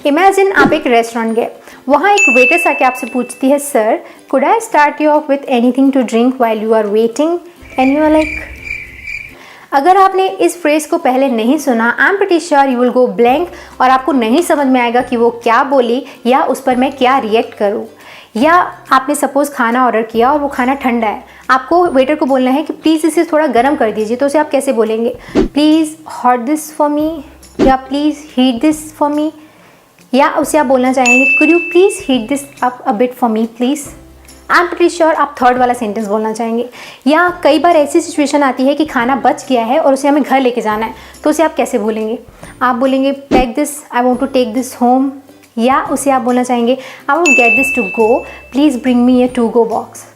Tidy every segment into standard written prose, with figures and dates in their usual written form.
Imagine आप एक restaurant गए, वहाँ एक वेटर्स आके आपसे पूछती है, sir could I start you off with anything to drink while you are waiting, and you are like. अगर आपने इस फ्रेज़ को पहले नहीं सुना, I am pretty sure you will go blank और आपको नहीं समझ में आएगा कि वो क्या बोली या उस पर मैं क्या रिएक्ट करूँ। या आपने सपोज़ खाना ऑर्डर किया और वो खाना ठंडा है, आपको वेटर को बोलना है कि प्लीज़ इसे थोड़ा गर्म कर दीजिए, तो उसे आप कैसे बोलेंगे? Please hot this for me, या please heat this for me, या उसे आप बोलना चाहेंगे could you please heat this up a bit for me please. I am pretty sure आप थर्ड वाला सेंटेंस बोलना चाहेंगे। या कई बार ऐसी सिचुएशन आती है कि खाना बच गया है और उसे हमें घर लेके जाना है, तो उसे आप कैसे बोलेंगे? आप बोलेंगे pack this, I want to take this home, या उसे आप बोलना चाहेंगे I want get this to go, please bring me a to go box.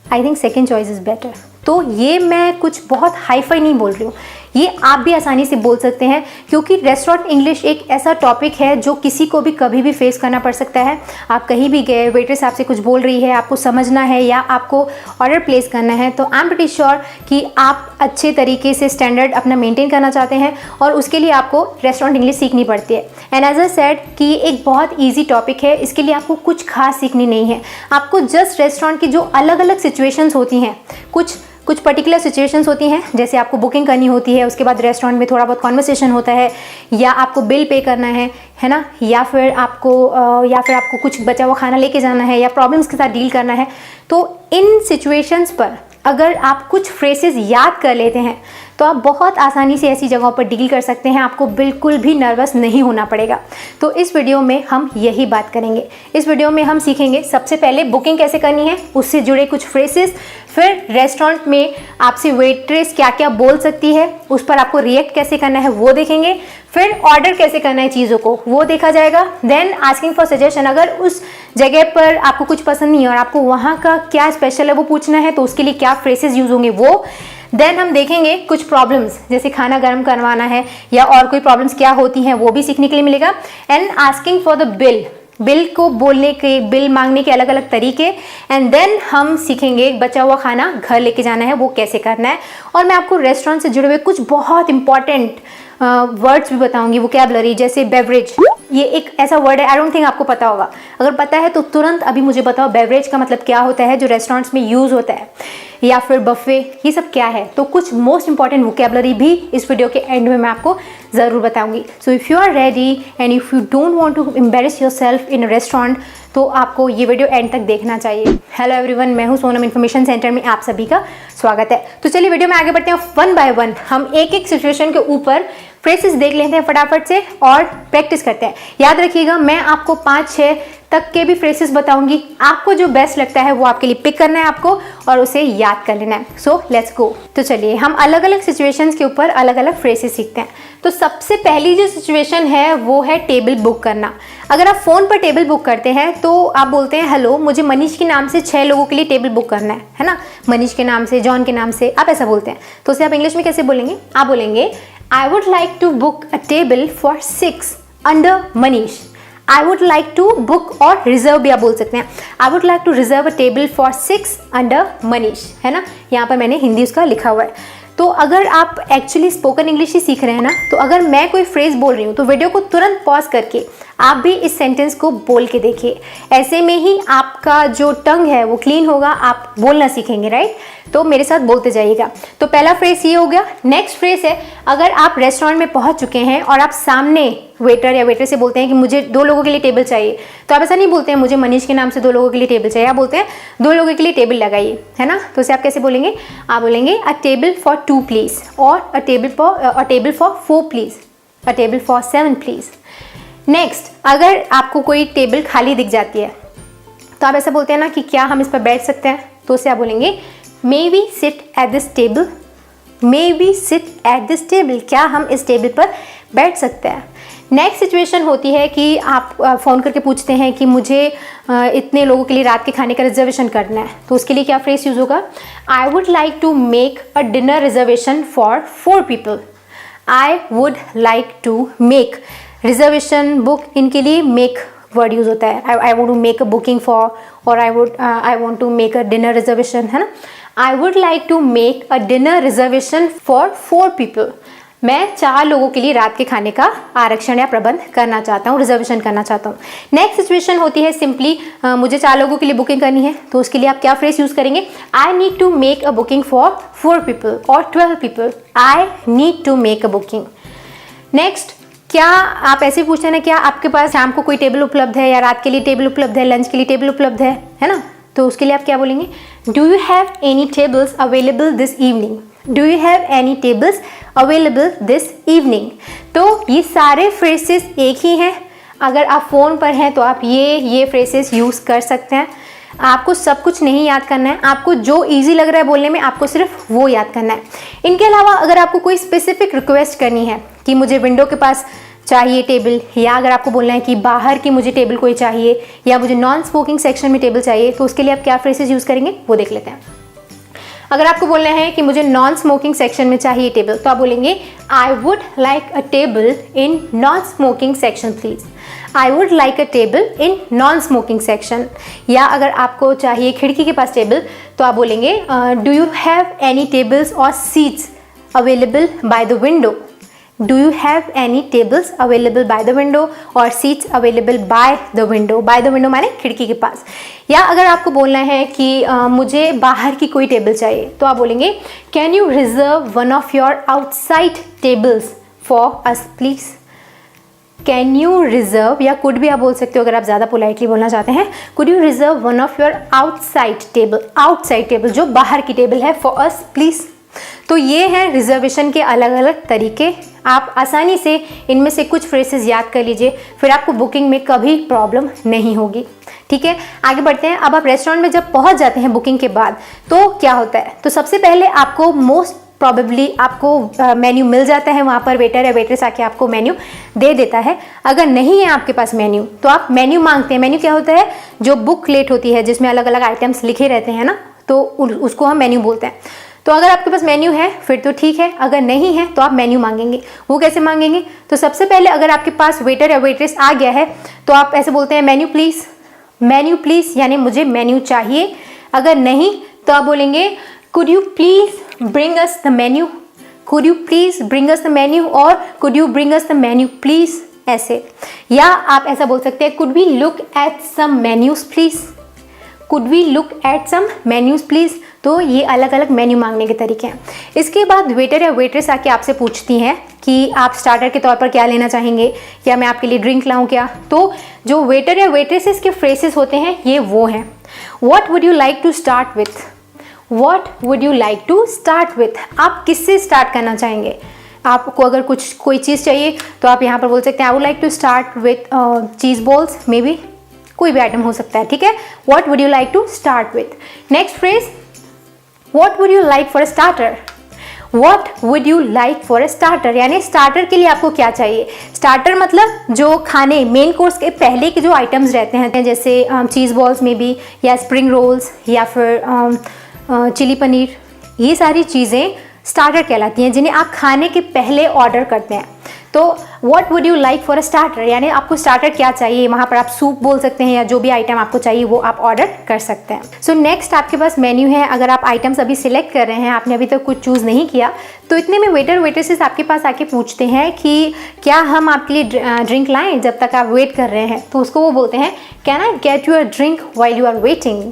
I think second choice is better. तो ये मैं कुछ बहुत हाई फाई नहीं बोल रही हूँ, ये आप भी आसानी से बोल सकते हैं, क्योंकि रेस्टोरेंट इंग्लिश एक ऐसा टॉपिक है जो किसी को भी कभी भी फेस करना पड़ सकता है। आप कहीं भी गए, वेट्रेस आपसे कुछ बोल रही है, आपको समझना है या आपको ऑर्डर प्लेस करना है, तो आई एम प्रीटी श्योर कि आप अच्छे तरीके से स्टैंडर्ड अपना मेंटेन करना चाहते हैं और उसके लिए आपको रेस्टोरेंट इंग्लिश सीखनी पड़ती है। एंड एज आई सेड कि ये एक बहुत ईजी टॉपिक है, इसके लिए आपको कुछ खास सीखनी नहीं है। आपको जस्ट रेस्टोरेंट की जो अलग अलग सिचुएशंस होती हैं, कुछ पर्टिकुलर सिचुएशंस होती हैं, जैसे आपको बुकिंग करनी होती है, उसके बाद रेस्टोरेंट में थोड़ा बहुत कॉन्वर्सेशन होता है, या आपको बिल पे करना है ना, या फिर आपको कुछ बचा हुआ खाना लेके जाना है, या प्रॉब्लम्स के साथ डील करना है। तो इन सिचुएशंस पर अगर आप कुछ फ्रेसेस याद कर लेते हैं तो आप बहुत आसानी से ऐसी जगहों पर डील कर सकते हैं, आपको बिल्कुल भी नर्वस नहीं होना पड़ेगा। तो इस वीडियो में हम यही बात करेंगे। इस वीडियो में हम सीखेंगे सबसे पहले बुकिंग कैसे करनी है, उससे जुड़े कुछ फ्रेसेस, फिर रेस्टोरेंट में आपसे वेट्रेस क्या क्या बोल सकती है, उस पर आपको रिएक्ट कैसे करना है वो देखेंगे, फिर ऑर्डर कैसे करना है चीज़ों को वो देखा जाएगा, देन आस्किंग फॉर सजेशन, अगर उस जगह पर आपको कुछ पसंद नहीं है और आपको वहाँ का क्या स्पेशल है वो पूछना है तो उसके लिए क्या फ्रेसेस यूज़ होंगे वो, देन हम देखेंगे कुछ प्रॉब्लम्स जैसे खाना गर्म करवाना है या और कोई प्रॉब्लम्स क्या होती हैं वो भी सीखने के लिए मिलेगा, and asking for the bill को बोलने के, बिल मांगने के अलग अलग तरीके, एंड देन हम सीखेंगे बचा हुआ खाना घर लेके जाना है वो कैसे करना है। और मैं आपको रेस्टोरेंट से जुड़े हुए कुछ बहुत इंपॉर्टेंट वर्ड्स भी बताऊंगी, वोकैबुलरी, जैसे बेवरेज, ये एक ऐसा वर्ड है, आई डोंट थिंक आपको पता होगा। अगर पता है तो तुरंत अभी मुझे बताओ बेवरेज का मतलब क्या होता है जो रेस्टोरेंट्स में यूज़ होता है, या फिर बफे, ये सब क्या है। तो कुछ मोस्ट इंपॉर्टेंट वोकैबुलरी भी इस वीडियो के एंड में मैं आपको ज़रूर बताऊंगी। So if you are ready and if you don't want to embarrass yourself in a restaurant, तो आपको ये वीडियो एंड तक देखना चाहिए। हेलो एवरीवन, मैं हूँ सोनम, इन्फॉर्मेशन सेंटर में आप सभी का स्वागत है। तो चलिए वीडियो में आगे बढ़ते हैं, वन बाय वन हम एक एक सिचुएशन के ऊपर फ्रेसेस देख लेते हैं फटाफट से और प्रैक्टिस करते हैं। याद रखिएगा मैं आपको 5-6 तक के भी फ्रेसेस बताऊंगी, आपको जो बेस्ट लगता है वो आपके लिए पिक करना है आपको और उसे याद कर लेना है। So let's go. तो चलिए हम अलग अलग सिचुएशंस के ऊपर अलग अलग फ्रेसेस सीखते हैं। तो सबसे पहली जो सिचुएशन है वो है टेबल बुक करना। अगर आप फ़ोन पर टेबल बुक करते हैं तो आप बोलते हैं हेलो, मुझे मनीष के नाम से 6 लोगों के लिए टेबल बुक करना है ना, मनीष के नाम से, जॉन के नाम से, आप ऐसा बोलते हैं। तो उसे आप इंग्लिश में कैसे बोलेंगे? आप बोलेंगे I would like to book a table for 6 under Manish. I would like to book, और रिजर्व भी आप बोल सकते हैं, I would like to reserve a table for 6 under Manish, है ना। यहाँ पर मैंने हिंदी उसका लिखा हुआ है। तो अगर आप एक्चुअली स्पोकन इंग्लिश ही सीख रहे हैं ना, तो अगर मैं कोई फ्रेज बोल रही हूँ तो वीडियो को तुरंत पॉज करके आप भी इस सेंटेंस को बोल के देखिए। ऐसे में ही आपका जो टंग है वो क्लीन होगा, आप बोलना सीखेंगे, राइट। तो मेरे साथ बोलते जाइएगा। तो पहला फ्रेज ये हो गया। नेक्स्ट फ्रेज है, अगर आप रेस्टोरेंट में पहुंच चुके हैं और आप सामने वेटर या वेटर से बोलते हैं कि मुझे 2 लोगों के लिए टेबल चाहिए, तो आप ऐसा नहीं बोलते हैं मुझे मनीष के नाम से 2 लोगों के लिए टेबल चाहिए, आप बोलते हैं 2 लोगों के लिए टेबल लगाइए, है ना। तो उसे आप कैसे बोलेंगे? आप बोलेंगे अ टेबल फॉर 2 प्लीज, और अ table for 4 please, a table for 7 please. Next, अगर आपको कोई टेबल खाली दिख जाती है तो आप ऐसा बोलते हैं ना कि क्या हम इस पर बैठ सकते हैं, तो उसे आप बोलेंगे may we sit at this table, may we sit at this table, क्या हम इस टेबल पर बैठ सकते हैं। नेक्स्ट सिचुएशन होती है कि आप फ़ोन करके पूछते हैं कि मुझे इतने लोगों के लिए रात के खाने का रिजर्वेशन करना है, तो उसके लिए क्या फ्रेज यूज़ होगा? I would like to make a dinner reservation for 4 people. I would like to make, reservation, book, इनके लिए मेक वर्ड यूज़ होता है। I want to make a booking for, और I want to make a dinner reservation, है ना। I would like to make a dinner reservation for 4 people. मैं 4 लोगों के लिए रात के खाने का आरक्षण या प्रबंध करना चाहता हूँ, रिजर्वेशन करना चाहता हूँ। नेक्स्ट सिचुएशन होती है सिंपली मुझे 4 लोगों के लिए बुकिंग करनी है, तो उसके लिए आप क्या फ्रेज यूज़ करेंगे? I need to make a booking for 4 people और 12 people. I need to make a booking. Next, क्या आप ऐसे पूछते हैं ना, क्या आपके पास शाम को कोई टेबल उपलब्ध है या रात के लिए टेबल उपलब्ध है, लंच के लिए टेबल उपलब्ध है ना? तो उसके लिए आप क्या बोलेंगे? Do you have any tables available this evening? Do you have any tables available this evening? तो ये सारे फ्रेजेस एक ही हैं। अगर आप फ़ोन पर हैं तो आप ये फ्रेजेस यूज़ कर सकते हैं। आपको सब कुछ नहीं याद करना है, आपको जो इजी लग रहा है बोलने में आपको सिर्फ वो याद करना है। इनके अलावा अगर आपको कोई स्पेसिफिक रिक्वेस्ट करनी है कि मुझे विंडो के पास चाहिए टेबल, या अगर आपको बोलना है कि बाहर की मुझे टेबल कोई चाहिए, या मुझे नॉन स्मोकिंग सेक्शन में टेबल चाहिए, तो उसके लिए आप क्या फ्रेजेस यूज़ करेंगे वो देख लेते हैं। अगर आपको बोलना है कि मुझे नॉन स्मोकिंग सेक्शन में चाहिए टेबल, तो आप बोलेंगे I would like a table in non smoking section please. I would like a table in non smoking section. या अगर आपको चाहिए खिड़की के पास टेबल, तो आप बोलेंगे do you have any tables और seats available by the window? Do you have any tables available by the window और seats available by the window? By the window माने खिड़की के पास। या अगर आपको बोलना है कि मुझे बाहर की कोई टेबल चाहिए, तो आप बोलेंगे can you reserve one of your outside tables for us please? Can you reserve, या कुड भी आप बोल सकते हो अगर आप ज़्यादा पोलाइटली बोलना चाहते हैं, could you reserve one of your outside table जो बाहर की टेबल है फॉर अस प्लीज़? तो ये हैं रिजर्वेशन के अलग अलग तरीके। आप आसानी से इनमें से कुछ फ्रेजेस याद कर लीजिए, फिर आपको बुकिंग में कभी प्रॉब्लम नहीं होगी। ठीक है, आगे बढ़ते हैं। अब आप रेस्टोरेंट में जब पहुंच जाते हैं बुकिंग के बाद, तो क्या होता है? तो सबसे पहले आपको मोस्ट प्रॉबेबली आपको मेन्यू मिल जाता है, वहाँ पर वेटर या वेट्रेस आके आपको मेन्यू दे देता है। अगर नहीं है आपके पास मेन्यू, तो आप मेन्यू मांगते हैं। मेन्यू क्या होता है? जो बुक लेट होती है जिसमें अलग अलग आइटम्स लिखे रहते हैं ना, तो उसको हम मेन्यू बोलते हैं। तो अगर आपके पास मेन्यू है फिर तो ठीक है, अगर नहीं है तो आप मेन्यू मांगेंगे। वो कैसे मांगेंगे? तो सबसे पहले अगर आपके पास वेटर या वेट्रेस आ गया है, तो आप ऐसे बोलते हैं मेन्यू प्लीज़, यानी मुझे मेन्यू चाहिए। अगर नहीं तो आप बोलेंगे could you please bring us the menu, could you please bring us the menu, और could you bring us the menu please, ऐसे। या आप ऐसा बोल सकते हैं could we look at some menus please, could we look at some menus please. तो ये अलग अलग मेन्यू मांगने के तरीके हैं। इसके बाद वेटर या वेट्रेस आके आपसे पूछती हैं कि आप स्टार्टर के तौर पर क्या लेना चाहेंगे, या मैं आपके लिए ड्रिंक लाऊं क्या? तो जो वेटर या वेट्रेसेस के फ्रेजेस होते हैं ये वो हैं, what would you like to start with, what would you like to start with. आप किससे स्टार्ट करना चाहेंगे? आपको अगर कोई चीज़ चाहिए तो आप यहाँ पर बोल सकते हैं I would like to start with cheese balls, maybe कोई भी आइटम हो सकता है। ठीक है, what would you like to start with. Next phrase, What would you like for a starter? What would you like for a starter? यानी starter के लिए आपको क्या चाहिए? स्टार्टर मतलब जो खाने मेन कोर्स के पहले के जो आइटम्स रहते हैं, जैसे चीज़ बॉल्स में भी, या स्प्रिंग रोल्स, या फिर चिली पनीर, ये सारी चीज़ें स्टार्टर कहलाती हैं जिन्हें आप खाने के पहले ऑर्डर करते हैं। तो what would you like for a starter, यानी आपको स्टार्टर क्या चाहिए, वहाँ पर आप सूप बोल सकते हैं, या जो भी आइटम आपको चाहिए वो आप ऑर्डर कर सकते हैं। सो नेक्स्ट आपके पास मेन्यू है। अगर आप आइटम्स अभी सिलेक्ट कर रहे हैं, आपने अभी तक कुछ चूज़ नहीं किया, तो इतने में वेटर वेट्रेसेस आपके पास आके पूछते हैं कि क्या हम आपके लिए ड्रिंक लाएँ जब तक आप वेट कर रहे हैं। तो उसको वो बोलते हैं can I get you a drink while you are waiting,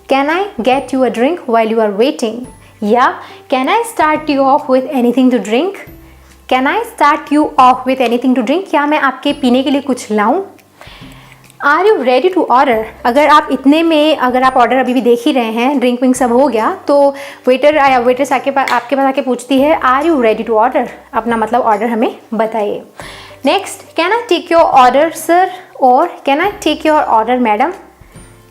can I get you a drink while you are waiting, या can I start you off with anything to drink, can I start you off with anything to drink, क्या मैं आपके पीने के लिए कुछ लाऊं। Are you ready to order, अगर आप इतने में अगर आप ऑर्डर अभी भी देख ही रहे हैं, ड्रिंक विंक सब हो गया, तो वेटर या वेट्रेस आपके पास आके पूछती है are you ready to order, अपना मतलब ऑर्डर हमें बताइए। Next, can I take your order sir, और can I take your order madam.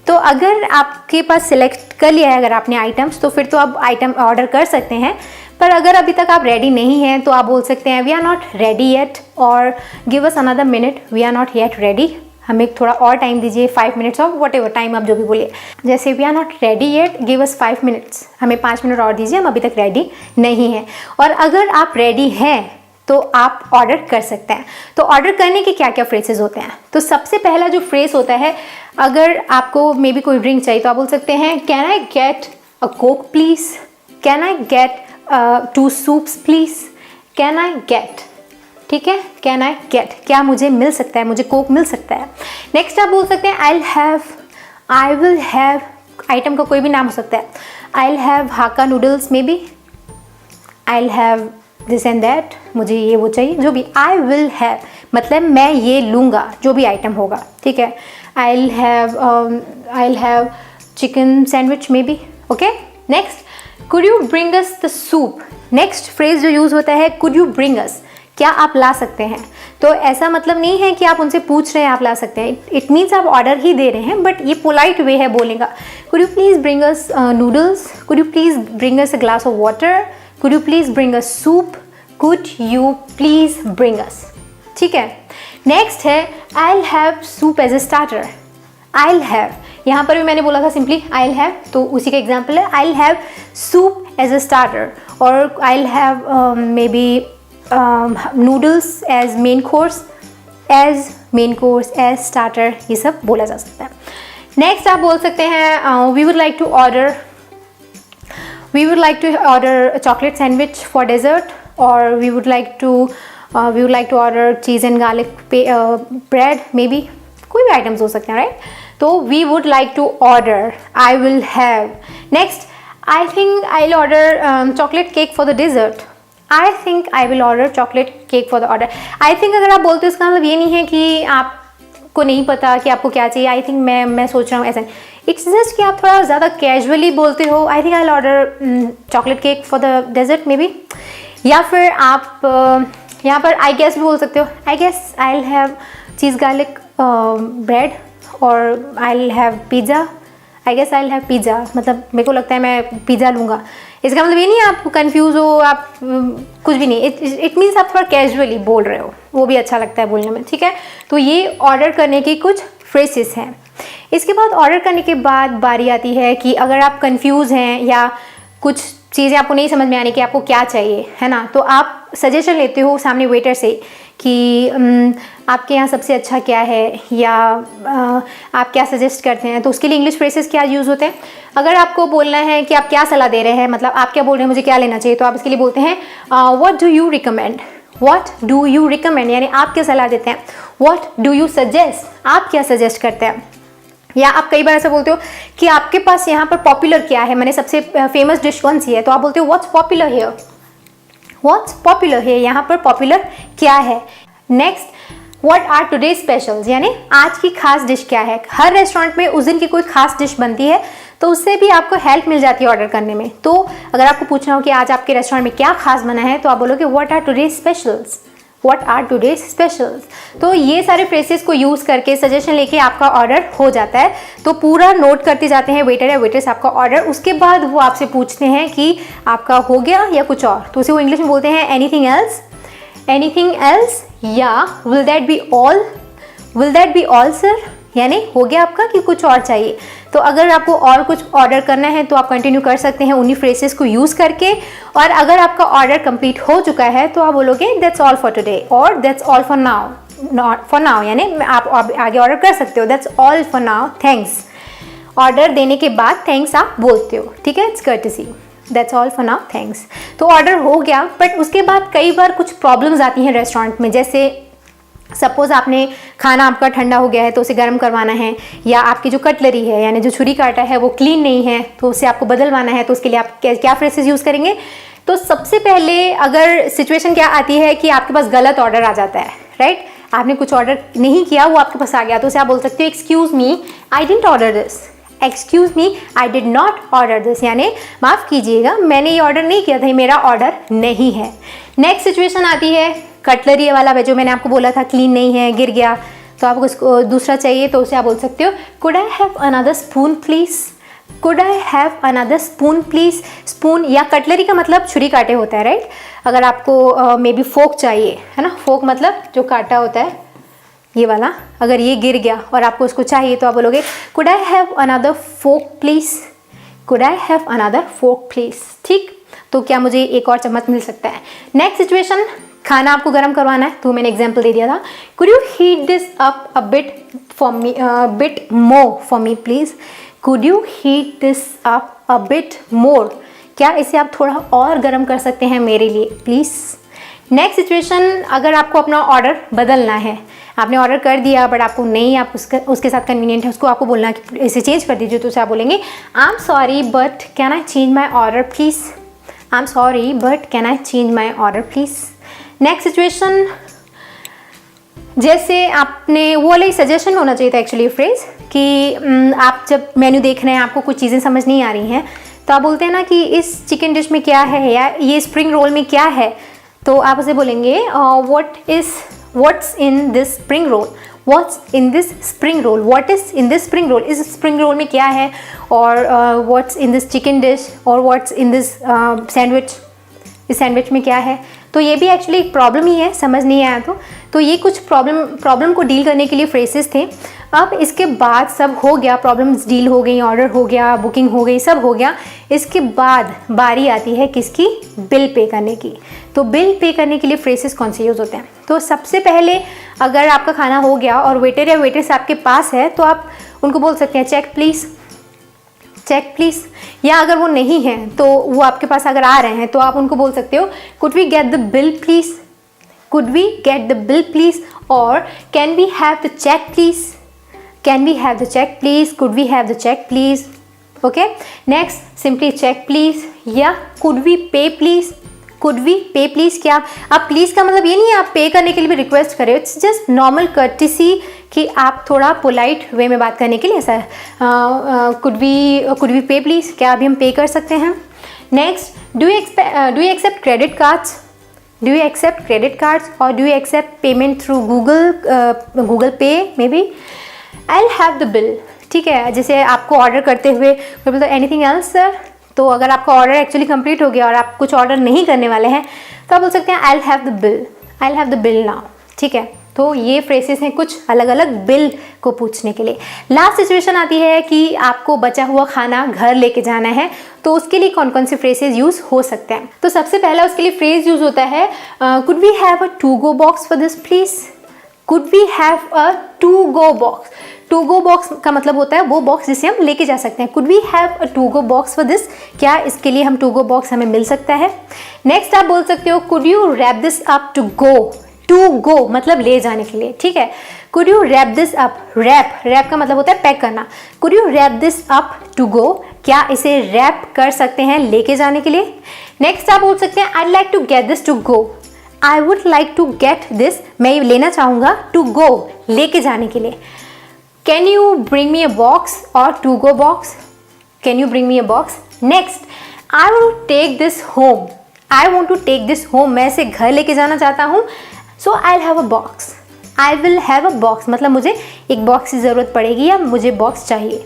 तो अगर आपके पास सिलेक्ट कर लिया है अगर आपने आइटम्स, तो फिर तो आप आइटम ऑर्डर कर सकते हैं। पर अगर अभी तक आप रेडी नहीं हैं तो आप बोल सकते हैं we are not ready yet, और give us another minute, we are not yet ready, हमें थोड़ा और टाइम दीजिए, 5 मिनट्स और वट एवर टाइम आप जो भी बोलिए। जैसे we are not ready yet, give us 5 minutes, हमें 5 मिनट और दीजिए, हम अभी तक रेडी नहीं हैं। और अगर आप रेडी हैं तो आप ऑर्डर कर सकते हैं। तो ऑर्डर करने के क्या क्या फ्रेजेस होते हैं? तो सबसे पहला जो फ्रेज होता है, अगर आपको मे बी कोई ड्रिंक चाहिए तो आप बोल सकते हैं can I get a Coke please, can I gate 2 soups please, can I gate, ठीक है, कैन आई गेट, क्या मुझे मिल सकता है, मुझे कोक मिल सकता है। नेक्स्ट आप बोल सकते हैं I have, I will have, item का कोई भी नाम हो सकता है। आई हैव हाका noodles may be, I have this and that, मुझे ये वो चाहिए, जो भी। आई विल हैव मतलब मैं ये लूँगा, जो भी आइटम होगा, ठीक है। I have chicken sandwich may be, okay. Next, could you bring us the soup. Next phrase जो यूज़ होता है कुड यू ब्रिंग अस, क्या आप ला सकते हैं। तो ऐसा मतलब नहीं है कि आप उनसे पूछ रहे हैं आप ला सकते हैं, इट मीन्स आप ऑर्डर ही दे रहे हैं, बट ये पोलाइट वे है बोलने का। Could you please bring us noodles, could you please bring us a glass of water, could you please bring us soup, could you please bring us, ठीक है। नेक्स्ट है I have soup as a starter. I have, यहाँ पर भी मैंने बोला था simply I have, तो उसी का एग्जाम्पल है I have soup as a starter, और I have maybe noodles as main course, as starter, ये सब बोला जा सकता है। नेक्स्ट आप बोल सकते हैं we would like to order chocolate sandwich for dessert, और we would like to order cheese and garlic bread maybe, कोई भी आइटम्स हो सकते हैं, राइट। तो we would like to order, I will have. Next, I think I will order chocolate cake for the dessert, I think I will order chocolate cake for the order. I think अगर आप बोलते हो इसका मतलब ये नहीं है कि आपको नहीं पता कि आपको क्या चाहिए। आई थिंक मैं सोच रहा हूँ, ऐसा इट्स जस्ट कि आप थोड़ा ज़्यादा कैजुअली बोलते हो। I think I will order chocolate cake for the dessert maybe, या फिर आप यहाँ पर आई गेस भी बोल सकते हो, I guess I will have cheese garlic bread, और I will have pizza, I guess I will have pizza, मतलब मेरे को लगता है मैं पिज़्ज़ा लूँगा। इसका मतलब ये नहीं आप कंफ्यूज हो, आप कुछ भी नहीं, इट मीन्स आप थोड़ा कैजुअली बोल रहे हो, वो भी अच्छा लगता है बोलने में, ठीक है। तो ये ऑर्डर करने की कुछ फ्रेजेस हैं। इसके बाद ऑर्डर करने के बाद बारी आती है कि अगर आप कंफ्यूज हैं या कुछ चीज़ें आपको नहीं समझ में आने कि आपको क्या चाहिए, है ना, तो आप सजेशन लेते हो सामने वेटर से कि आपके यहाँ सबसे अच्छा क्या है, या आप क्या सजेस्ट करते हैं। तो उसके लिए इंग्लिश फ्रेजेस क्या यूज़ होते हैं। अगर आपको बोलना है कि आप क्या सलाह दे रहे हैं, मतलब आप क्या बोल रहे हैं मुझे क्या लेना चाहिए, तो आप इसके लिए बोलते हैं what do you recommend, what do you recommend, यानी आप क्या सलाह देते हैं। व्हाट डू यू सजेस्ट, आप क्या सजेस्ट करते हैं। या आप कई बार ऐसा बोलते हो कि आपके पास यहाँ पर पॉपुलर क्या है, मैंने सबसे फेमस डिश कौन सी है, तो आप बोलते हो what's popular here, what's popular है, यहाँ पर पॉपुलर क्या है। Next, what are today specials, यानी आज की खास डिश क्या है। हर रेस्टोरेंट में उस दिन की कोई खास डिश बनती है, तो उससे भी आपको हेल्प मिल जाती है ऑर्डर करने में। तो अगर आपको पूछना हो कि आज आपके रेस्टोरेंट में क्या खास बना है, तो आप बोलोगे what are today specials, what are today specials. तो ये सारे फ्रेजेस को यूज़ करके सजेशन लेके आपका ऑर्डर हो जाता है। तो पूरा नोट करते जाते हैं वेटर या वेट्रेस आपका ऑर्डर, उसके बाद वो आपसे पूछते हैं कि आपका हो गया या कुछ और, तो उसे वो इंग्लिश में बोलते हैं एनीथिंग एल्स, एनीथिंग एल्स, या will that be all, will that be all sir, यानी हो गया आपका कि कुछ और चाहिए। तो अगर आपको और कुछ ऑर्डर करना है तो आप कंटिन्यू कर सकते हैं उन्हीं फ्रेजेस को यूज़ करके, और अगर आपका ऑर्डर कंप्लीट हो चुका है तो आप बोलोगे दैट्स ऑल फॉर टुडे, और that's all for now, not for now, यानी आप आगे ऑर्डर कर सकते हो, that's all for now, thanks. Order देने के बाद थैंक्स आप बोलते हो, ठीक है, it's courtesy, that's all for now, thanks. तो ऑर्डर हो गया, बट उसके बाद कई बार कुछ प्रॉब्लम्स आती हैं रेस्टोरेंट में। जैसे सपोज़ आपने खाना आपका ठंडा हो गया है तो उसे गर्म करवाना है, या आपकी जो कटलरी है यानी जो छुरी कांटा है वो क्लीन नहीं है तो उसे आपको बदलवाना है, तो उसके लिए आप क्या फ्रेजेस यूज़ करेंगे। तो सबसे पहले अगर सिचुएशन क्या आती है कि आपके पास गलत ऑर्डर आ जाता है, राइट, आपने कुछ ऑर्डर नहीं किया, वो आपके पास आ गया, तो उसे आप बोल सकते हो excuse me I didn't order this, excuse me I did not order this, यानी माफ़ कीजिएगा मैंने ये ऑर्डर नहीं किया था, ये मेरा ऑर्डर नहीं है। नेक्स्ट सिचुएशन आती है कटलरी वाला, जो मैंने आपको बोला था क्लीन नहीं है, गिर गया, तो आपको उसको दूसरा चाहिए, तो उसे आप बोल सकते हो could I have another spoon please, could I have another spoon please. Spoon या कटलरी का मतलब छुरी कांटे होता है, राइट। अगर आपको मे बी फोक चाहिए, है ना, फोक मतलब जो कांटा होता है ये वाला, अगर ये गिर गया और आपको उसको चाहिए तो आप बोलोगे could I have another fork please, could I have another fork please, ठीक। तो क्या मुझे एक और चम्मच मिल सकता है। नेक्स्ट सिचुएशन, खाना आपको गर्म करवाना है, तो मैंने एग्जांपल दे दिया था, could you heat this up a bit for me, bit more for me please, could you heat this up a bit more, क्या इसे आप थोड़ा और गर्म कर सकते हैं मेरे लिए प्लीज़। नेक्स्ट सिचुएशन, अगर आपको अपना ऑर्डर बदलना है, आपने ऑर्डर कर दिया बट आपको नहीं, आप उसके साथ कन्वीनियंट है, उसको आपको बोलना कि इसे चेंज कर दीजिए, तो उसे आप बोलेंगे I am sorry but can I change my order please. I am sorry but can I change my order please. Next situation, जैसे आपने वो वाला सजेशन होना चाहिए था एक्चुअली फ्रेज कि आप जब मेन्यू देख रहे हैं, आपको कुछ चीज़ें समझ नहीं आ रही हैं, तो आप बोलते हैं ना कि इस चिकन डिश में क्या है या ये स्प्रिंग रोल में क्या है, तो आप उसे बोलेंगे what's in this spring roll, what's in this spring roll, what is in this spring roll, इस स्प्रिंग रोल में क्या है, और what's in this chicken dish, और व्हाट्स इन दिस सैंडविच, इस सैंडविच में क्या है। तो ये भी एक्चुअली एक प्रॉब्लम ही है, समझ नहीं आया तो ये कुछ प्रॉब्लम को डील करने के लिए फ्रेजेस थे। अब इसके बाद सब हो गया, प्रॉब्लम्स डील हो गई, ऑर्डर हो गया, बुकिंग हो गई, सब हो गया। इसके बाद बारी आती है किसकी, बिल पे करने की। तो बिल पे करने के लिए फ्रेजेस कौन से यूज़ होते हैं? तो सबसे पहले अगर आपका खाना हो गया और वेटर या वेट्रेस आपके पास है, तो आप उनको बोल सकते हैं चेक प्लीज़, चेक प्लीज़। या अगर वो नहीं है तो वो आपके पास अगर आ रहे हैं तो आप उनको बोल सकते हो could we get the bill please, could we get the bill please, और can we have the check please, can we have the check please, could we have the check please. Okay, next simply check please या could we pay please, could we pay please. क्या आप please का मतलब ये नहीं है आप पे करने के लिए भी रिक्वेस्ट करें, इट्स जस्ट नॉर्मल कर्टिसी कि आप थोड़ा पोलाइट वे में बात करने के लिए ऐसा कुड वी पे प्लीज़, क्या अभी हम पे कर सकते हैं। Next, do you accept credit cards, do you accept credit cards, और do you accept payment through Google Pay maybe. I will have the bill, ठीक है। जैसे आपको ऑर्डर करते हुए कोई बोलता है एनीथिंग एल्स सर, तो अगर आपका ऑर्डर एक्चुअली कंप्लीट हो गया और आप कुछ ऑर्डर नहीं करने वाले हैं तो आप बोल सकते हैं आई will have the bill, I will have the bill now, ठीक है। तो ये फ्रेजेस हैं कुछ अलग अलग बिल को पूछने के लिए। लास्ट सिचुएशन आती है कि आपको बचा हुआ खाना घर लेके जाना है, तो उसके लिए कौन कौन से फ्रेजेस यूज़ हो सकते हैं। तो सबसे पहला उसके लिए फ्रेज यूज़ होता है could we have a to go box for this please, could we have a to go box. To go box का मतलब होता है वो बॉक्स जिसे हम लेके जा सकते हैं। Could we have a to go box for this, क्या इसके लिए हम टू गो बॉक्स हमें मिल सकता है। नेक्स्ट आप बोल सकते हो could you wrap this up to go, to go मतलब ले जाने के लिए, ठीक है। Could you wrap this up, wrap का मतलब होता है पैक करना। Could you wrap this up to go, क्या इसे रैप कर सकते हैं लेके जाने के लिए। नेक्स्ट आप बोल सकते हैं I like to get this to go, I would like to get this, मैं ये लेना चाहूँगा, टू गो लेके जाने के लिए। Can you bring me a box और to go box, can you bring me a box. Next, I would take this home, I want to take this home, मैं इसे घर लेके जाना चाहता हूँ, so I will have a box, I will have a box मतलब मुझे एक बॉक्स की ज़रूरत पड़ेगी या मुझे बॉक्स चाहिए।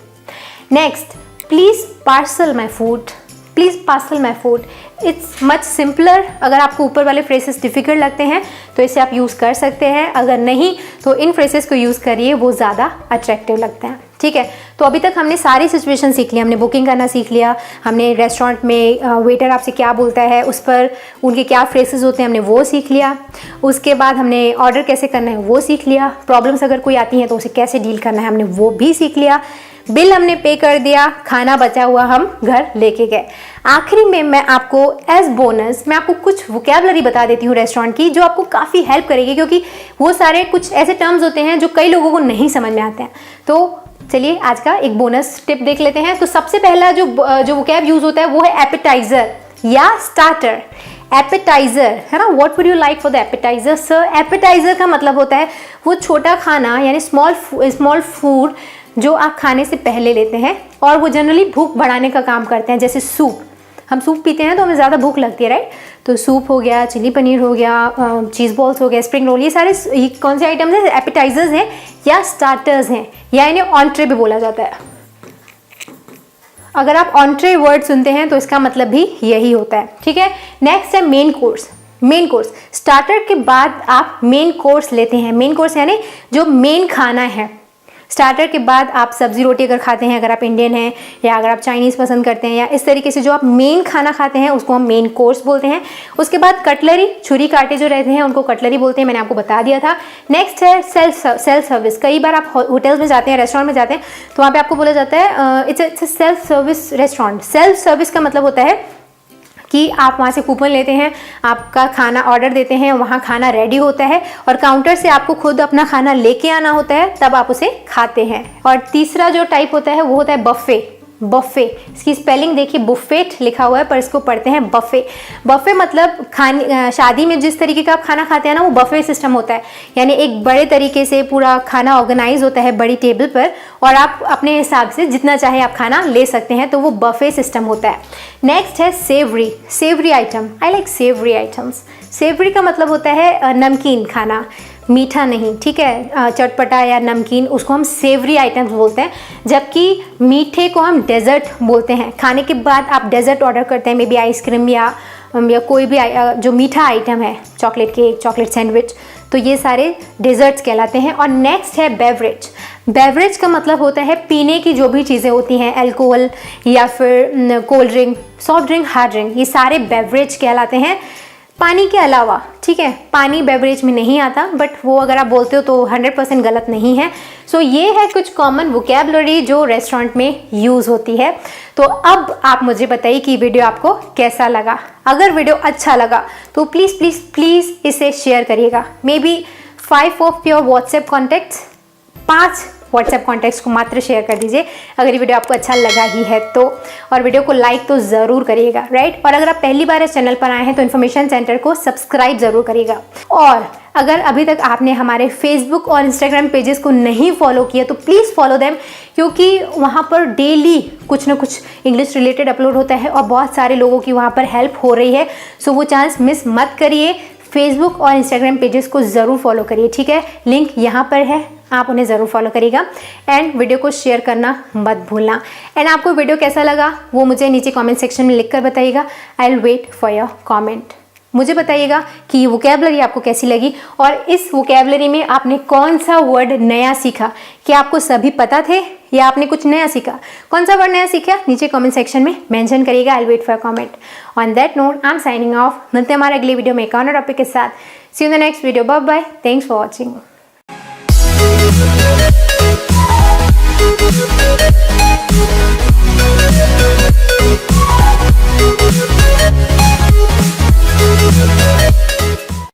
Next, please parcel my food, please parcel my food, it's much simpler. अगर आपको ऊपर वाले फ्रेसेस डिफ़िकल्ट लगते हैं तो इसे आप यूज़ कर सकते हैं, अगर नहीं तो इन फ्रेसेस को यूज़ करिए, वो ज़्यादा अट्रैक्टिव लगते हैं, ठीक है। तो अभी तक हमने सारी सिचुएशन सीख ली, हमने बुकिंग करना सीख लिया, हमने रेस्टोरेंट में वेटर आपसे क्या बोलता है उस पर उनके क्या फ्रेसेस होते हैं हमने वो सीख लिया। उसके बाद हमने ऑर्डर कैसे करना है वो सीख लिया, प्रॉब्लम्स अगर कोई आती हैं तो उसे कैसे डील करना है हमने वो भी सीख लिया, बिल हमने पे कर दिया, खाना बचा हुआ हम घर लेके गए। आखिरी में मैं आपको एज बोनस मैं आपको कुछ वोकैबुलरी बता देती हूँ रेस्टोरेंट की, जो आपको काफ़ी हेल्प करेगी, क्योंकि वो सारे कुछ ऐसे टर्म्स होते हैं जो कई लोगों को नहीं समझ में आते हैं। तो चलिए आज का एक बोनस टिप देख लेते हैं। तो सबसे पहला जो वोकैब यूज़ होता है वो है एपेटाइजर या स्टार्टर। एपेटाइजर है ना, what would you like for the appetiser sir. Appetiser का मतलब होता है वो छोटा खाना यानी स्मॉल फूड जो आप खाने से पहले लेते हैं और वो जनरली भूख बढ़ाने का काम करते हैं। जैसे सूप, हम सूप पीते हैं तो हमें ज़्यादा भूख लगती है, राइट। तो सूप हो गया, चिली पनीर हो गया, चीज़ बॉल्स हो गया, स्प्रिंग रोल, ये सारे कौन से आइटम्स हैं, एपेटाइजर्स हैं या स्टार्टर्स हैं, या इन्हें ऑन्ट्रे भी बोला जाता है। अगर आप ऑन्ट्रे वर्ड सुनते हैं तो इसका मतलब भी यही होता है, ठीक है। नेक्स्ट है main course. Main course, starter के बाद आप मेन कोर्स लेते हैं। मेन कोर्स यानी जो मेन खाना है। स्टार्टर के बाद आप सब्जी रोटी अगर खाते हैं, अगर आप इंडियन हैं या अगर आप चाइनीज़ पसंद करते हैं, या इस तरीके से जो आप मेन खाना खाते हैं उसको हम मेन कोर्स बोलते हैं। उसके बाद कटलरी, छुरी कांटे जो रहते हैं उनको कटलरी बोलते हैं, मैंने आपको बता दिया था। नेक्स्ट है सेल्फ सर्विस। कई बार आप होटल्स में जाते हैं, रेस्टोरेंट में जाते हैं तो वहाँ पर आपको बोला जाता है it's self service restaurant. Self service का मतलब होता है कि आप वहाँ से कूपन लेते हैं, आपका खाना ऑर्डर देते हैं, वहाँ खाना रेडी होता है और काउंटर से आपको खुद अपना खाना लेके आना होता है, तब आप उसे खाते हैं। और तीसरा जो टाइप होता है वो होता है बफे। बफे, इसकी स्पेलिंग देखिए, बुफेट लिखा हुआ है पर इसको पढ़ते हैं बफे। बफे मतलब शादी में जिस तरीके का आप खाना खाते हैं ना, वो बफे सिस्टम होता है। यानी एक बड़े तरीके से पूरा खाना ऑर्गेनाइज होता है बड़ी टेबल पर और आप अपने हिसाब से जितना चाहे आप खाना ले सकते हैं, तो वो बफे सिस्टम होता है। नेक्स्ट है savoury. Savoury item, I like savoury items. Savoury का मतलब होता है नमकीन खाना, मीठा नहीं, ठीक है, चटपटा या नमकीन, उसको हम सेवरी आइटम्स बोलते हैं। जबकि मीठे को हम डेजर्ट बोलते हैं। खाने के बाद आप डेजर्ट ऑर्डर करते हैं, मे बी आइसक्रीम या कोई भी जो मीठा आइटम है, चॉकलेट केक, चॉकलेट सैंडविच, तो ये सारे डेजर्ट्स कहलाते हैं। और नेक्स्ट है बेवरेज। बेवरेज का मतलब होता है पीने की जो भी चीज़ें होती हैं, अल्कोहल या फिर cold drink, soft drink, hard drink, ये सारे बेवरेज कहलाते हैं, पानी के अलावा। ठीक है, पानी बेवरेज में नहीं आता, बट वो अगर आप बोलते हो तो 100% गलत नहीं है। सो ये है कुछ कॉमन वोकैबुलरी जो रेस्टोरेंट में यूज़ होती है। तो अब आप मुझे बताइए कि वीडियो आपको कैसा लगा। अगर वीडियो अच्छा लगा तो प्लीज़ प्लीज़ प्लीज़ इसे शेयर करिएगा। May be 5 of your WhatsApp contacts, 5 WhatsApp contacts को मात्र शेयर कर दीजिए अगर ये वीडियो आपको अच्छा लगा ही है तो। और वीडियो को लाइक तो ज़रूर करिएगा, राइट। और अगर आप पहली बार इस चैनल पर आए हैं तो इन्फॉर्मेशन सेंटर को सब्सक्राइब ज़रूर करिएगा। और अगर अभी तक आपने हमारे फेसबुक और इंस्टाग्राम पेजेस को नहीं फॉलो किया तो प्लीज़ फॉलो देम, क्योंकि वहाँ पर डेली कुछ ना कुछ इंग्लिश रिलेटेड अपलोड होता है और बहुत सारे लोगों की वहाँ पर हेल्प हो रही है। सो वो चांस मिस मत करिए। फेसबुक और इंस्टाग्राम पेजेस को ज़रूर फॉलो करिए, ठीक है। लिंक यहाँ पर है, आप उन्हें ज़रूर फॉलो करिएगा। एंड वीडियो को शेयर करना मत भूलना। एंड आपको वीडियो कैसा लगा वो मुझे नीचे कमेंट सेक्शन में लिखकर बताइएगा। I will wait for your comment. मुझे बताइएगा कि ये वोकैबुलरी आपको कैसी लगी और इस वोकैबुलरी में आपने कौन सा वर्ड नया सीखा। क्या आपको सभी पता थे या आपने कुछ नया सीखा? कौन सा वर्ड नया सीखा नीचे कमेंट सेक्शन में मेंशन करिएगा। I will wait for comment. On that note I am signing off. मिलते हैं हमारे अगले वीडियो में एक और टॉपिक के साथ। See you in the next video. Bye bye. Thanks for watching.